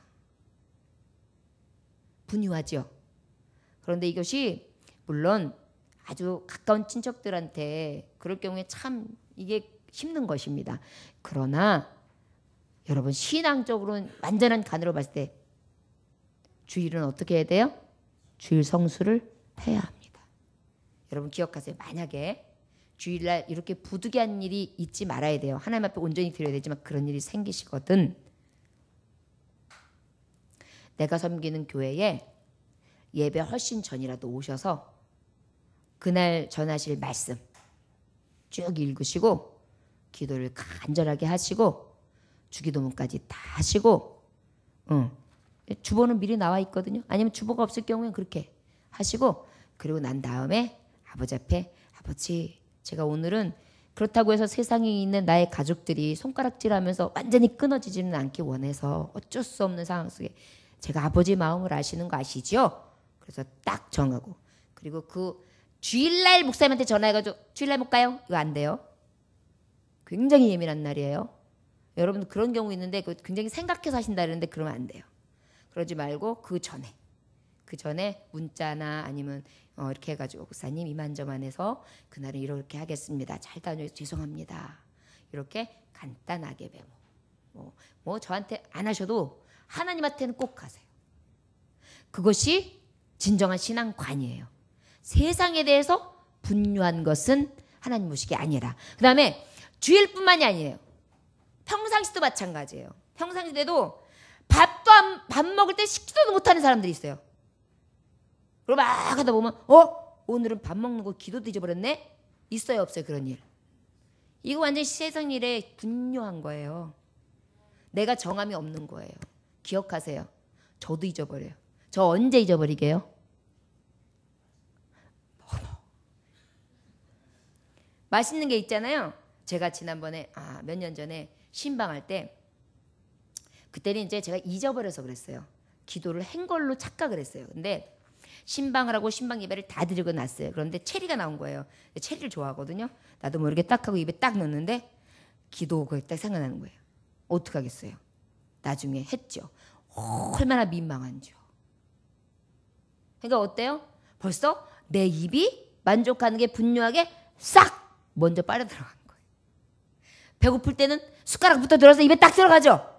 분유하죠. 그런데 이것이 물론 아주 가까운 친척들한테 그럴 경우에 참 이게 힘든 것입니다. 그러나 여러분 신앙적으로는 완전한 간으로 봤을 때 주일은 어떻게 해야 돼요? 주일 성수를 해야 합니다. 여러분 기억하세요. 만약에 주일날 이렇게 부득이한 일이 있지 말아야 돼요. 하나님 앞에 온전히 드려야 되지만 그런 일이 생기시거든 내가 섬기는 교회에 예배 훨씬 전이라도 오셔서 그날 전하실 말씀 쭉 읽으시고 기도를 간절하게 하시고 주기도문까지 다 하시고 주보는 미리 나와 있거든요. 아니면 주보가 없을 경우에는 그렇게 하시고, 그리고 난 다음에 아버지 앞에, 아버지, 제가 오늘은 그렇다고 해서 세상에 있는 나의 가족들이 손가락질하면서 완전히 끊어지지는 않기 원해서 어쩔 수 없는 상황 속에 제가 아버지 마음을 아시는 거 아시죠? 그래서 딱 정하고, 그리고 그 주일날 목사님한테 전화해가지고 주일날 못 가요? 이거 안 돼요. 굉장히 예민한 날이에요. 여러분 그런 경우 있는데 굉장히 생각해서 하신다 그러는데 그러면 안 돼요. 그러지 말고 그 전에 문자나 아니면 이렇게 해가지고 목사님 이만저만해서 그날은 이렇게 하겠습니다. 잘 다녀서 죄송합니다. 이렇게 간단하게 메모. 뭐 저한테 안 하셔도 하나님한테는 꼭 하세요. 그것이 진정한 신앙관이에요. 세상에 대해서 분노한 것은 하나님 모시기 아니라. 그 다음에 주일뿐만이 아니에요. 평상시도 마찬가지예요. 평상시에도 밥 먹을 때 식기도도 못하는 사람들이 있어요. 그리고 막 하다 보면 오늘은 밥 먹는 거 기도도 잊어버렸네? 있어요 없어요 그런 일? 이거 완전히 세상 일에 분노한 거예요. 내가 정함이 없는 거예요. 기억하세요. 저도 잊어버려요. 저 언제 잊어버리게요? 맛있는 게 있잖아요. 제가 지난번에 몇 년 전에 신방할 때 그때는 이제 제가 잊어버려서 그랬어요. 기도를 한 걸로 착각을 했어요. 근데 신방을 하고 신방 예배를 다 드리고 났어요. 그런데 체리가 나온 거예요. 체리를 좋아하거든요. 나도 모르게 딱 하고 입에 딱 넣는데 기도가 딱 생각나는 거예요. 어떡하겠어요. 나중에 했죠. 얼마나 민망한지요. 그러니까 어때요? 벌써 내 입이 만족하는 게 분명하게 싹 먼저 빨려 들어간 거예요. 배고플 때는 숟가락부터 들어서 입에 딱 들어가죠.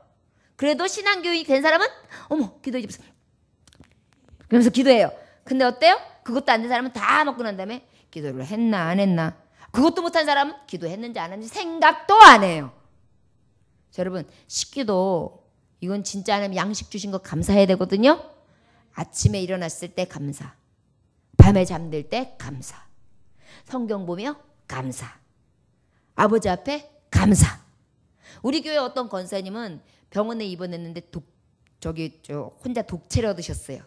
그래도 신앙교육이 된 사람은 어머 기도 잊었어. 그러면서 기도해요. 근데 어때요? 그것도 안 된 사람은 다 먹고 난 다음에 기도를 했나 안 했나. 그것도 못한 사람은 기도했는지 안 했는지 생각도 안 해요. 자, 여러분 식기도 이건 진짜 하나님 양식 주신 거 감사해야 되거든요. 아침에 일어났을 때 감사. 밤에 잠들 때 감사. 성경 보며 감사. 아버지 앞에 감사. 우리 교회 어떤 권사님은 병원에 입원했는데 혼자 독체를 얻으셨어요.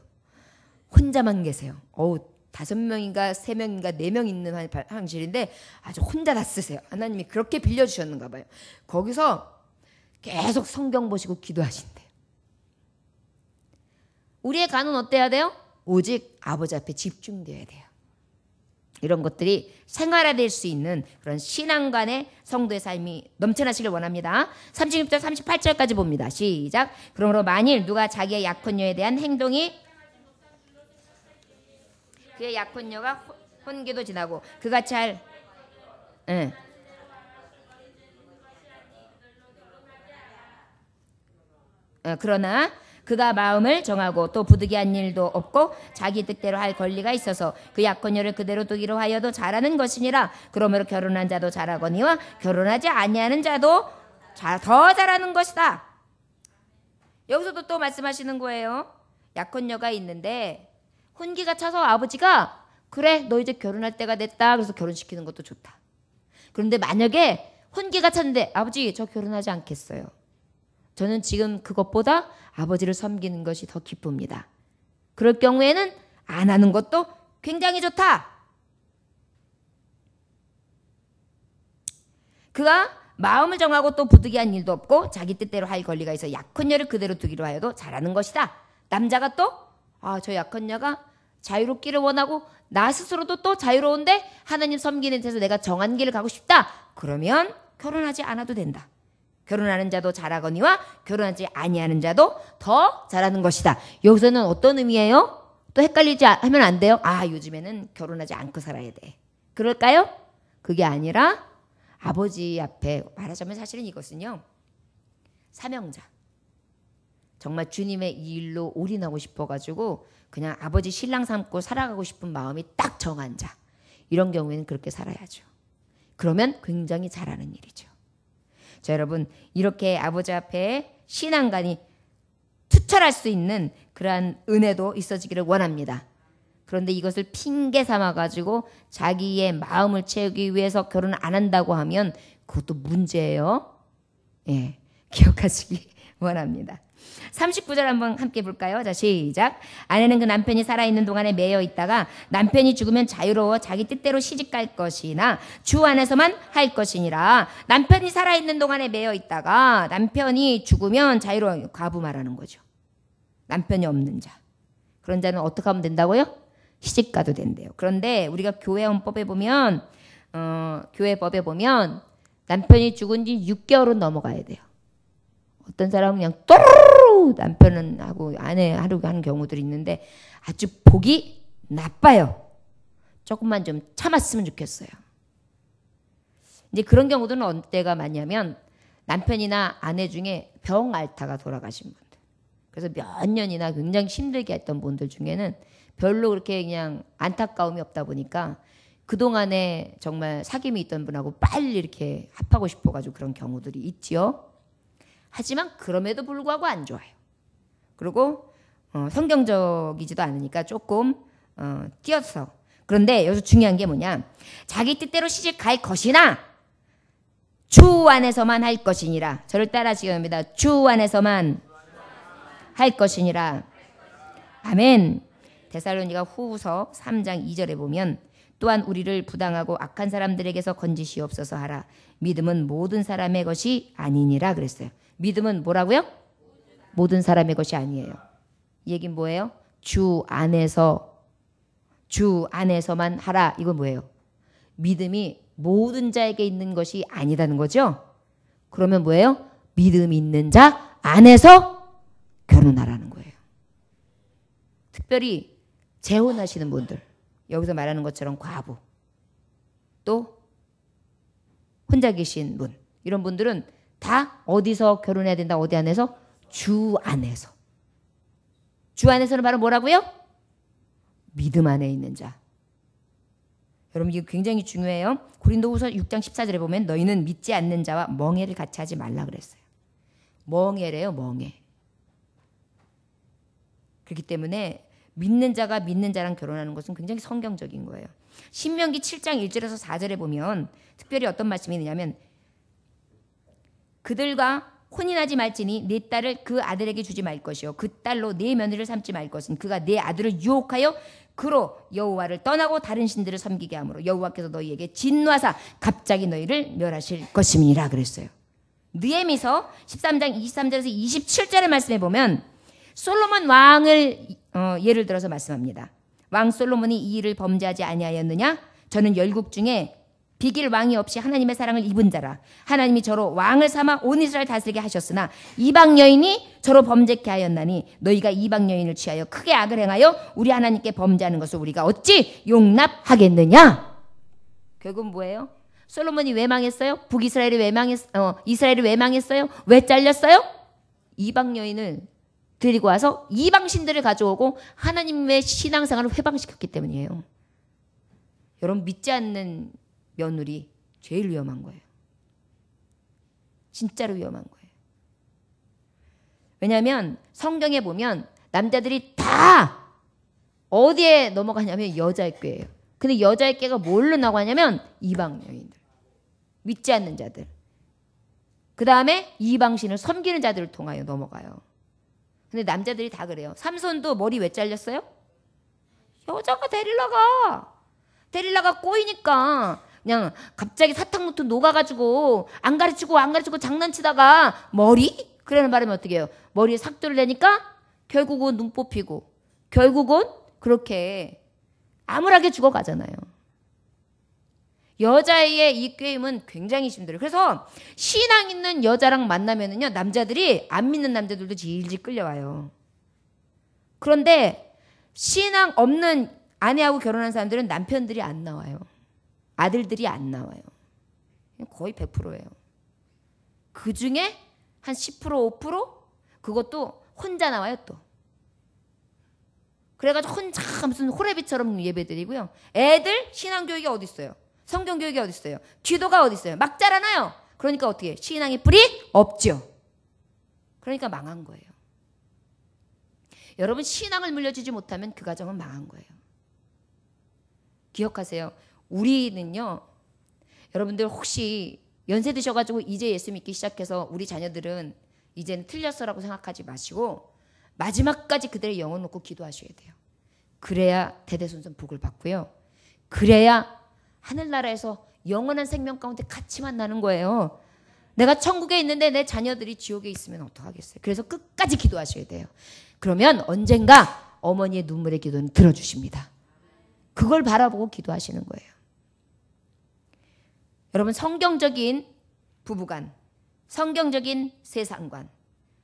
혼자만 계세요. 5명인가 3명인가 4명 있는 화장실인데 아주 혼자 다 쓰세요. 하나님이 그렇게 빌려주셨는가 봐요. 거기서 계속 성경 보시고 기도하신대요. 우리의 간은 어때야 돼요? 오직 아버지 앞에 집중되어야 돼요. 이런 것들이 생활화될 수 있는 그런 신앙간의 성도의 삶이 넘쳐나시길 원합니다. 36절 38절까지 봅니다. 시작. 그러므로 만일 누가 자기의 약혼녀에 대한 행동이 그의 약혼녀가 혼기도 지나고 그같이 할 그러나 그가 마음을 정하고 또 부득이한 일도 없고 자기 뜻대로 할 권리가 있어서 그 약혼녀를 그대로 두기로 하여도 잘하는 것이니라. 그러므로 결혼한 자도 잘하거니와 결혼하지 아니하는 자도 더 잘하는 것이다. 여기서도 또 말씀하시는 거예요. 약혼녀가 있는데 혼기가 차서 아버지가 그래 너 이제 결혼할 때가 됐다. 그래서 결혼시키는 것도 좋다. 그런데 만약에 혼기가 찼는데 아버지 저 결혼하지 않겠어요. 저는 지금 그것보다 아버지를 섬기는 것이 더 기쁩니다. 그럴 경우에는 안 하는 것도 굉장히 좋다. 그가 마음을 정하고 또 부득이한 일도 없고 자기 뜻대로 할 권리가 있어 약혼녀를 그대로 두기로 하여도 잘하는 것이다. 남자가 또 저 약혼녀가 자유롭기를 원하고 나 스스로도 또 자유로운데 하나님 섬기는 데서 내가 정한 길을 가고 싶다. 그러면 결혼하지 않아도 된다. 결혼하는 자도 잘하거니와 결혼하지 아니하는 자도 더 잘하는 것이다. 여기서는 어떤 의미예요? 또 헷갈리지 하면 안 돼요. 요즘에는 결혼하지 않고 살아야 돼. 그럴까요? 그게 아니라 아버지 앞에 말하자면 사실은 이것은요. 사명자. 정말 주님의 이 일로 올인하고 싶어가지고 그냥 아버지 신랑 삼고 살아가고 싶은 마음이 딱 정한 자. 이런 경우에는 그렇게 살아야죠. 그러면 굉장히 잘하는 일이죠. 자, 여러분 이렇게 아버지 앞에 신앙관이 투철할 수 있는 그러한 은혜도 있어지기를 원합니다. 그런데 이것을 핑계 삼아가지고 자기의 마음을 채우기 위해서 결혼을 안 한다고 하면 그것도 문제예요. 기억하시기 원합니다. 39절 한번 함께 볼까요? 자, 시작. 아내는 그 남편이 살아있는 동안에 매여 있다가 남편이 죽으면 자유로워 자기 뜻대로 시집갈 것이나 주 안에서만 할 것이니라. 남편이 살아있는 동안에 매여 있다가 남편이 죽으면 자유로워. 과부 말하는 거죠. 남편이 없는 자. 그런 자는 어떻게 하면 된다고요? 시집가도 된대요. 그런데 우리가 교회헌법에 보면 교회법에 보면 남편이 죽은 지 6개월은 넘어가야 돼요. 어떤 사람은 그냥 또르르 남편은 하고 아내 하려고 하는 경우들이 있는데 아주 보기 나빠요. 조금만 좀 참았으면 좋겠어요. 이제 그런 경우들은 언제가 많냐면 남편이나 아내 중에 병 앓다가 돌아가신 분들. 그래서 몇 년이나 굉장히 힘들게 했던 분들 중에는 별로 그렇게 그냥 안타까움이 없다 보니까 그동안에 정말 사귐이 있던 분하고 빨리 이렇게 합하고 싶어가지고 그런 경우들이 있지요. 하지만 그럼에도 불구하고 안 좋아요. 그리고 성경적이지도 않으니까 조금 띄어서. 그런데 여기서 중요한 게 뭐냐. 자기 뜻대로 시집 갈 것이나 주 안에서만 할 것이니라. 저를 따라하시기 바랍니다. 주 안에서만 할 것이니라. 아멘. 데살로니가 후서 3장 2절에 보면 또한 우리를 부당하고 악한 사람들에게서 건지시옵소서 하라. 믿음은 모든 사람의 것이 아니니라 그랬어요. 믿음은 뭐라고요? 모든 사람의 것이 아니에요. 이 얘기는 뭐예요? 주 안에서만 하라. 이건 뭐예요? 믿음이 모든 자에게 있는 것이 아니다는 거죠. 그러면 뭐예요? 믿음 있는 자 안에서 결혼하라는 거예요. 특별히 재혼하시는 분들, 여기서 말하는 것처럼 과부, 또 혼자 계신 분, 이런 분들은 다 어디서 결혼해야 된다? 어디 안에서? 주 안에서. 주 안에서는 바로 뭐라고요? 믿음 안에 있는 자. 여러분 이게 굉장히 중요해요. 고린도후서 6장 14절에 보면 너희는 믿지 않는 자와 멍해를 같이 하지 말라 그랬어요. 멍해래요, 멍해. 그렇기 때문에 믿는 자가 믿는 자랑 결혼하는 것은 굉장히 성경적인 거예요. 신명기 7장 1절에서 4절에 보면 특별히 어떤 말씀이 있냐면 그들과 혼인하지 말지니 네 딸을 그 아들에게 주지 말 것이요 그 딸로 네 며느리를 삼지 말 것은 그가 네 아들을 유혹하여 그로 여호와를 떠나고 다른 신들을 섬기게 하므로 여호와께서 너희에게 진노하사 갑자기 너희를 멸하실 것임이라 그랬어요. 느헤미서 13장 23절에서 27절의 말씀에 보면 솔로몬 왕을 예를 들어서 말씀합니다. 왕 솔로몬이 이 일을 범죄하지 아니하였느냐? 저는 열국 중에 비길 왕이 없이 하나님의 사랑을 입은 자라. 하나님이 저로 왕을 삼아 온 이스라엘 다스리게 하셨으나 이방 여인이 저로 범죄케 하였나니 너희가 이방 여인을 취하여 크게 악을 행하여 우리 하나님께 범죄하는 것을 우리가 어찌 용납하겠느냐? 결국은 뭐예요? 솔로몬이 왜 망했어요? 북이스라엘이 왜 이스라엘이 왜 망했어요? 왜 잘렸어요? 이방 여인을 데리고 와서 이방 신들을 가져오고 하나님의 신앙생활을 회방시켰기 때문이에요. 여러분 믿지 않는 며느리 제일 위험한 거예요. 진짜로 위험한 거예요. 왜냐하면 성경에 보면 남자들이 다 어디에 넘어가냐면 여자의 꾀예요. 근데 여자의 꾀가 뭘로 나가냐면 이방 여인들, 믿지 않는 자들, 그 다음에 이방신을 섬기는 자들을 통하여 넘어가요. 근데 남자들이 다 그래요. 삼손도 머리 왜 잘렸어요? 여자가 데릴라가 꼬이니까 그냥 갑자기 사탕부터 녹아가지고 안 가르치고 장난치다가 머리? 그러는 바람에 어떻게 해요? 머리에 삭도를 내니까 결국은 눈 뽑히고 결국은 그렇게 암울하게 죽어가잖아요. 여자의 이 꾀임은 굉장히 힘들어요. 그래서 신앙 있는 여자랑 만나면은요, 남자들이 안 믿는 남자들도 질질 끌려와요. 그런데 신앙 없는 아내하고 결혼한 사람들은 남편들이 안 나와요. 아들들이 안 나와요. 거의 100%예요. 그 중에 한 10%, 5% 그것도 혼자 나와요 또. 그래가지고 혼자 무슨 호레비처럼 예배드리고요. 애들 신앙교육이 어디 있어요? 성경교육이 어디 있어요? 기도가 어디 있어요? 막 자라나요. 그러니까 어떻게 신앙의 뿌리 없죠. 그러니까 망한 거예요. 여러분 신앙을 물려주지 못하면 그 가정은 망한 거예요. 기억하세요. 우리는요. 여러분들 혹시 연세 드셔가지고 이제 예수 믿기 시작해서 우리 자녀들은 이제는 틀렸어라고 생각하지 마시고 마지막까지 그들의 영혼 놓고 기도하셔야 돼요. 그래야 대대손손 복을 받고요. 그래야 하늘나라에서 영원한 생명 가운데 같이 만나는 거예요. 내가 천국에 있는데 내 자녀들이 지옥에 있으면 어떡하겠어요. 그래서 끝까지 기도하셔야 돼요. 그러면 언젠가 어머니의 눈물의 기도는 들어주십니다. 그걸 바라보고 기도하시는 거예요. 여러분, 성경적인 부부관, 성경적인 세상관,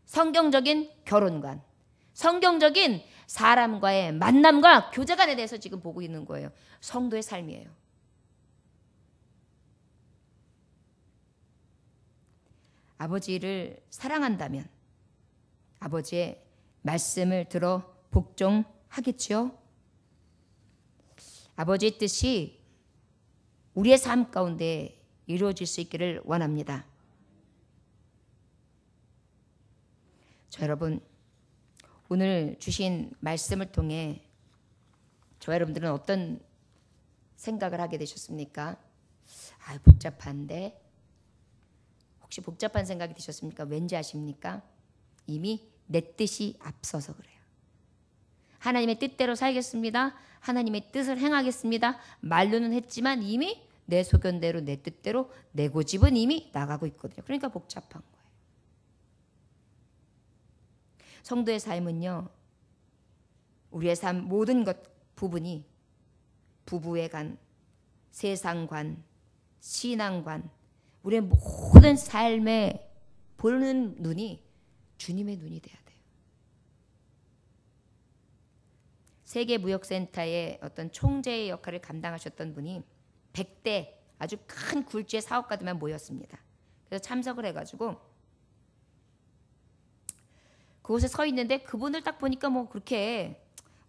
성경적인 결혼관, 성경적인 사람과의 만남과 교제관에 대해서 지금 보고 있는 거예요. 성도의 삶이에요. 아버지를 사랑한다면 아버지의 말씀을 들어 복종하겠지요. 아버지의 뜻이 우리의 삶 가운데 이루어질 수 있기를 원합니다. 저 여러분, 오늘 주신 말씀을 통해 저 여러분들은 어떤 생각을 하게 되셨습니까? 복잡한데? 혹시 복잡한 생각이 드셨습니까? 왠지 아십니까? 이미 내 뜻이 앞서서 그래요. 하나님의 뜻대로 살겠습니다. 하나님의 뜻을 행하겠습니다. 말로는 했지만 이미 내 소견대로 내 뜻대로 내 고집은 이미 나가고 있거든요. 그러니까 복잡한 거예요. 성도의 삶은요, 우리의 삶 모든 것 부분이 부부의 관, 세상관, 신앙관, 우리의 모든 삶에 보는 눈이 주님의 눈이 돼야 돼요. 세계무역센터의 어떤 총재의 역할을 감당하셨던 분이 100대 아주 큰 굴지의 사업가들만 모였습니다. 그래서 참석을 해가지고 그곳에 서 있는데 그분을 딱 보니까 뭐 그렇게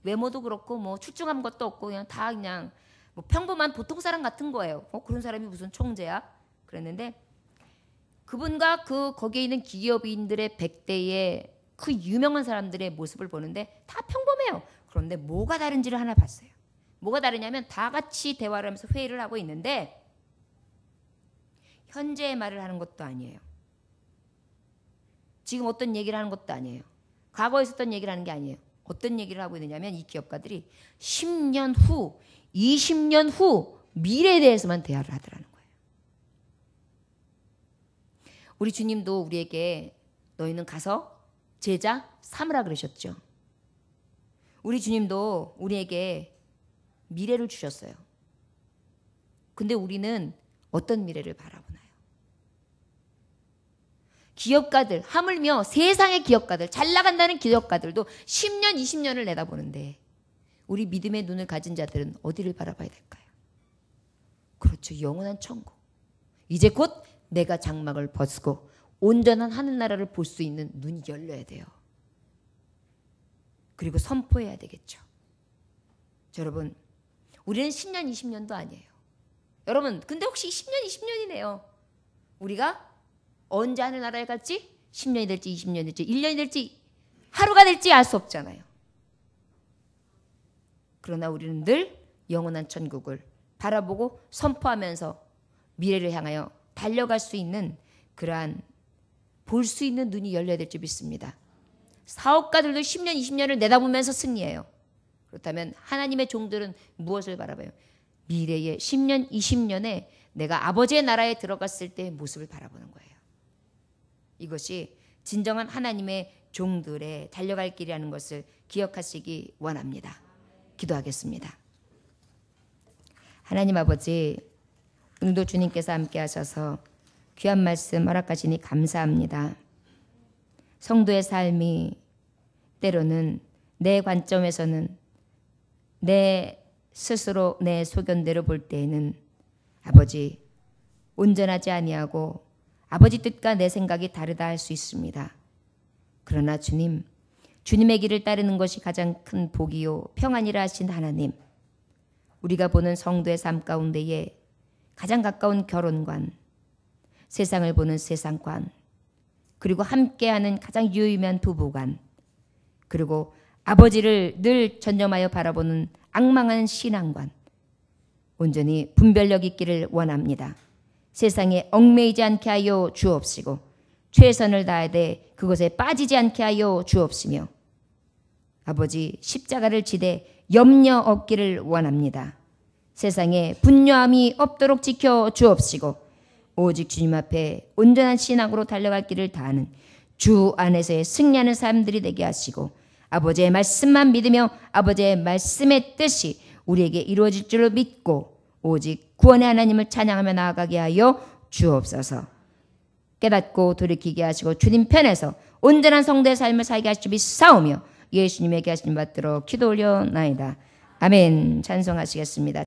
외모도 그렇고 뭐 출중한 것도 없고 그냥 다 그냥 뭐 평범한 보통 사람 같은 거예요. 그런 사람이 무슨 총재야? 그랬는데 그분과 거기에 있는 기업인들의 100대의 그 유명한 사람들의 모습을 보는데 다 평범해요. 그런데 뭐가 다른지를 하나 봤어요. 뭐가 다르냐면 다 같이 대화를 하면서 회의를 하고 있는데 현재의 말을 하는 것도 아니에요. 지금 어떤 얘기를 하는 것도 아니에요. 과거에 있었던 얘기를 하는 게 아니에요. 어떤 얘기를 하고 있느냐면 이 기업가들이 10년 후, 20년 후 미래에 대해서만 대화를 하더라는 거예요. 우리 주님도 우리에게 너희는 가서 제자 삼으라 그러셨죠. 우리 주님도 우리에게 미래를 주셨어요. 근데 우리는 어떤 미래를 바라보나요? 기업가들, 하물며 세상의 기업가들, 잘 나간다는 기업가들도 10년, 20년을 내다보는데 우리 믿음의 눈을 가진 자들은 어디를 바라봐야 될까요? 그렇죠. 영원한 천국. 이제 곧 내가 장막을 벗고 온전한 하늘나라를 볼 수 있는 눈이 열려야 돼요. 그리고 선포해야 되겠죠. 여러분, 우리는 10년, 20년도 아니에요. 여러분, 근데 혹시 10년, 20년이네요. 우리가 언제 하늘나라에 갈지 10년이 될지 20년이 될지 1년이 될지 하루가 될지 알 수 없잖아요. 그러나 우리는 늘 영원한 천국을 바라보고 선포하면서 미래를 향하여 달려갈 수 있는 그러한 볼 수 있는 눈이 열려야 될 줄 믿습니다. 사업가들도 10년, 20년을 내다보면서 승리해요. 그렇다면 하나님의 종들은 무엇을 바라봐요? 미래의 10년, 20년에 내가 아버지의 나라에 들어갔을 때의 모습을 바라보는 거예요. 이것이 진정한 하나님의 종들의 달려갈 길이라는 것을 기억하시기 원합니다. 기도하겠습니다. 하나님 아버지, 오늘도 주님께서 함께 하셔서 귀한 말씀 허락하시니 감사합니다. 성도의 삶이 때로는 내 관점에서는 내 스스로 내 소견대로 볼 때에는 아버지 온전하지 아니하고 아버지 뜻과 내 생각이 다르다 할 수 있습니다. 그러나 주님, 주님의 길을 따르는 것이 가장 큰 복이요 평안이라 하신 하나님, 우리가 보는 성도의 삶 가운데에 가장 가까운 결혼관, 세상을 보는 세상관, 그리고 함께하는 가장 유의미한 부부관, 그리고 아버지를 늘 전념하여 바라보는 악망한 신앙관, 온전히 분별력 있기를 원합니다. 세상에 얽매이지 않게 하여 주옵시고 최선을 다하되 그것에 빠지지 않게 하여 주옵시며 아버지 십자가를 지되 염려 없기를 원합니다. 세상에 분노함이 없도록 지켜 주옵시고 오직 주님 앞에 온전한 신앙으로 달려갈 길을 다하는 주 안에서의 승리하는 사람들이 되게 하시고 아버지의 말씀만 믿으며 아버지의 말씀의 뜻이 우리에게 이루어질 줄로 믿고 오직 구원의 하나님을 찬양하며 나아가게 하여 주옵소서. 깨닫고 돌이키게 하시고 주님 편에서 온전한 성도의 삶을 살게 하시고 믿사오며 예수님에게 하시는 받들어 기도 올려나이다. 아멘. 찬송하시겠습니다.